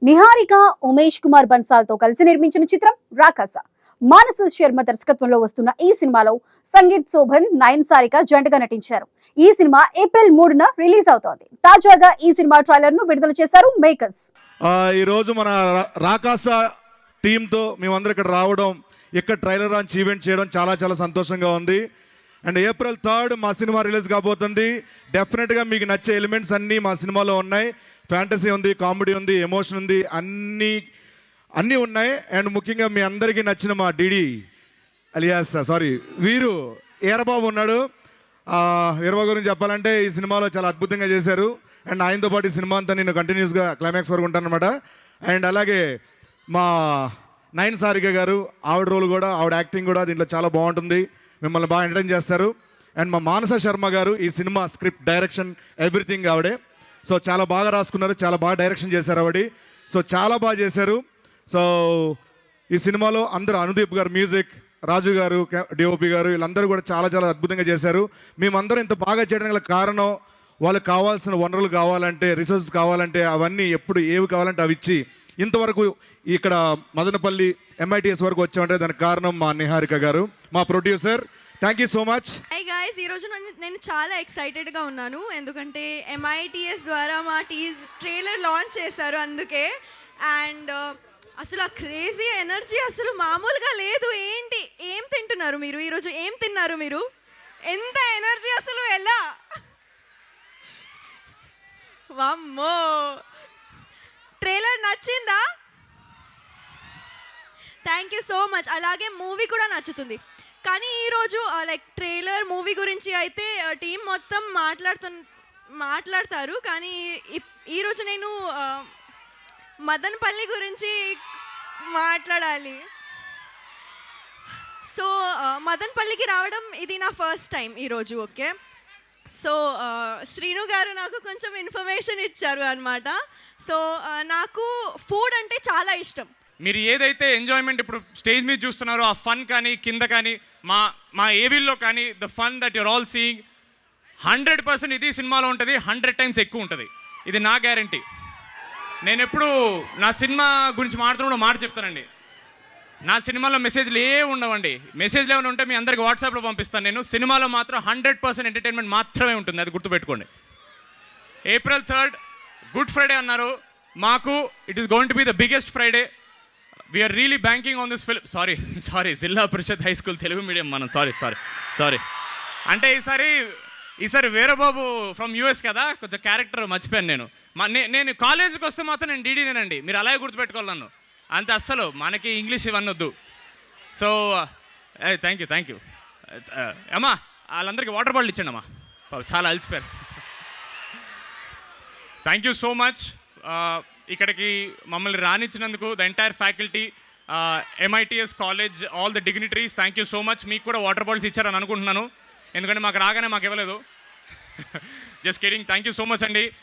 నిహారిక ఉమేష్ కుమార్ బన్సాల్ తో కలిసి నిర్మించిన చిత్రం రాకాస. మానస శర్మ దర్శకత్వంలో వస్తున్న ఈ సినిమాలో సంగీత్ శోభన్, నయన్ సారిక జంటగా నటించారు. ఈ సినిమా ఏప్రిల్ 3న రిలీజ్ అవుతోంది. తాజాగా ఈ సినిమా ట్రైలర్ ను విడుదల చేశారు మేకర్స్. ఈ రోజు మన రాకాస టీంతో మేమందరం ఇక్కడ రావడం, ఇక్కడ ట్రైలర్ లాంచ్ ఈవెంట్ చేయడం చాలా చాలా సంతోషంగా ఉంది. అండ్ ఏప్రిల్ 3 మా సినిమా రిలీజ్ కాబోతుంది. డెఫినెట్గా మీకు నచ్చే ఎలిమెంట్స్ అన్నీ మా సినిమాలో ఉన్నాయి. ఫ్యాంటసీ ఉంది, కామెడీ ఉంది, ఎమోషన్ ఉంది, అన్నీ ఉన్నాయి. అండ్ ముఖ్యంగా మీ అందరికీ నచ్చిన మా డిడి అలియాస్ వీరు ఈరబాబు ఉన్నాడు. వీరబాబు గురించి చెప్పాలంటే ఈ సినిమాలో చాలా అద్భుతంగా చేశారు. అండ్ ఆయనతో పాటు ఈ సినిమా అంతా నేను కంటిన్యూస్గా క్లైమాక్స్ వరకు ఉంటానన్నమాట. అండ్ అలాగే మా నయన్ సారిక గారు, ఆవిడ రోల్ కూడా, ఆవిడ యాక్టింగ్ కూడా దీంట్లో చాలా బాగుంటుంది. మిమ్మల్ని బాగా ఎంటర్టైన్ చేస్తారు. అండ్ మా మానస శర్మ గారు ఈ సినిమా స్క్రిప్ట్, డైరెక్షన్, ఎవ్రీథింగ్ ఆవిడే. సో చాలా బాగా రాసుకున్నారు, చాలా బాగా డైరెక్షన్ చేశారు ఆవిడ. సో చాలా బాగా చేశారు. సో ఈ సినిమాలో అందరూ అనుదీప్ గారు మ్యూజిక్, రాజు గారు డిఓపి గారు, వీళ్ళందరూ కూడా చాలా చాలా అద్భుతంగా చేశారు. మేమందరం ఇంత బాగా చేయడానికి గల కారణం, వాళ్ళకి కావాల్సిన వనరులు కావాలంటే, రిసోర్సెస్ కావాలంటే అవన్నీ ఎప్పుడు ఏవి కావాలంటే అవి ఇచ్చి ఇంతవరకు ఇక్కడ మదనపల్లి MITS వరకు వచ్చామంటే దానికి కారణం మా నిహారిక గారు, మా producer. Thank you so much. Hi guys, ఈరోజు నేను చాలా ఎక్సైటెడ్గా ఉన్నాను. ఎందుకంటే MITS ద్వారా మా ట్రైలర్ లాంచ్ చేశారు అందుకే. అండ్ అసలు ఆ క్రేజీ ఎనర్జీ అసలు మామూలుగా లేదు. ఏం తింటున్నారు మీరు ఈరోజు? ఏం తిన్నారు మీరు? ఎంత ఎనర్జీ అసలు! ఎలా వామ్మో! ట్రైలర్ నచ్చిందా? Thank you so much. అలాగే మూవీ కూడా నచ్చుతుంది. కానీ ఈరోజు లైక్ ట్రైలర్, మూవీ గురించి అయితే టీం మొత్తం మాట్లాడతారు. కానీ ఈరోజు నేను మదనపల్లి గురించి మాట్లాడాలి. సో మదనపల్లికి రావడం ఇది నా ఫస్ట్ టైం ఈరోజు. ఓకే, సో శ్రీను గారు నాకు కొంచెం ఇన్ఫర్మేషన్ ఇచ్చారు అనమాట. సో నాకు ఫుడ్ అంటే చాలా ఇష్టం. మీరు ఏదైతే ఎంజాయ్మెంట్ ఇప్పుడు స్టేజ్ మీద చూస్తున్నారో ఆ ఫన్ కానీ, కింద కానీ, మా ఏవిల్లో కానీ, the fun that you're all seeing 100% ఇది సినిమాలో ఉంటుంది. 100 times ఎక్కువ ఉంటుంది. ఇది నా గ్యారంటీ. నేను ఎప్పుడు నా సినిమా గురించి మాట్లాడుతున్న మాట చెప్తానండి. నా సినిమాలో మెసేజ్లు ఉండవండి. మెసేజ్లు ఏమైనా ఉంటే మీ అందరికి వాట్సాప్లో పంపిస్తాను నేను. సినిమాలో మాత్రం 100% ఎంటర్టైన్మెంట్ మాత్రమే ఉంటుంది. అది గుర్తుపెట్టుకోండి. ఏప్రిల్ 3 గుడ్ ఫ్రైడే అన్నారు. మాకు it is going to be the biggest Friday. We're really banking on this film. Sorry Zilla Parishad high school Telugu medium మనం. సారీ అంటే ఈసారి వీరబాబు ఫ్రమ్ US కదా, కొంచెం క్యారెక్టర్ మర్చిపోయాను నేను. నేను కాలేజీకి వస్తే మాత్రం నేను డీడీనేనండి. మీరు అలాగే గుర్తుపెట్టుకోవాలి నన్ను. అంతే, అస్సలు మనకి ఇంగ్లీష్ ఇవన్నీ వద్దు. So thank you. అమ్మా వాళ్ళందరికీ వాటర్ బాటిల్ ఇచ్చండి అమ్మా, చాలా అలసిపోయారు. థ్యాంక్ యూ సో మచ్ ఇక్కడికి మమ్మల్ని రానిచ్చినందుకు, the entire faculty, MITS college, all the dignitaries, thank you so much. మీకు కూడా వాటర్ బాటిల్స్ ఇచ్చారని అనుకుంటున్నాను, ఎందుకంటే మాకు రాగానే మాకు ఇవ్వలేదు. Just kidding. Thank you so much అండి.